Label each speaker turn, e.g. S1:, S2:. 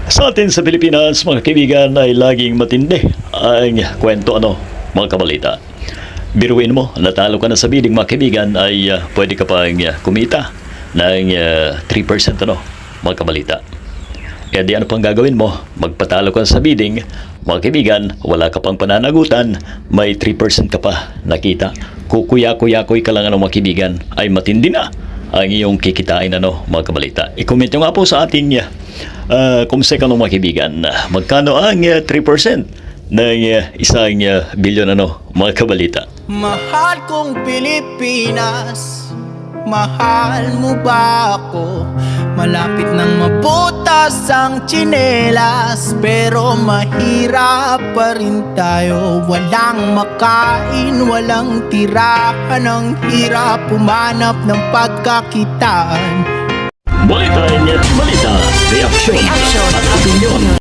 S1: Sa atin sa Pilipinas, mga kaibigan, ay laging matindi ang kwento mga kabalita. Biruin mo, natalo ka na sa bidding mga kaibigan, ay pwede ka pang kumita ng 3% mga kabalita. E di ano pang gagawin mo? Magpatalo ka sa bidding, mga kaibigan, wala ka pang pananagutan, may 3% ka pa nakita. Kukuya-kuya-kuy ka lang mga kaibigan, ay matindi na ang iyong kikitain mga kabalita. I-comment nyo nga po sa ating kumseka mga kaibigan, magkano ang 3% ng isang bilyon mga kabalita.
S2: Mahal kong Pilipinas, mahal mo ba ako? Malapit nang mabutas ang tsinelas, pero mahirap pa rin tayo. Walang makain, walang tirahan, ang hirap humanap ng pagkakitaan.
S1: Balita, reaksyon at opinyon.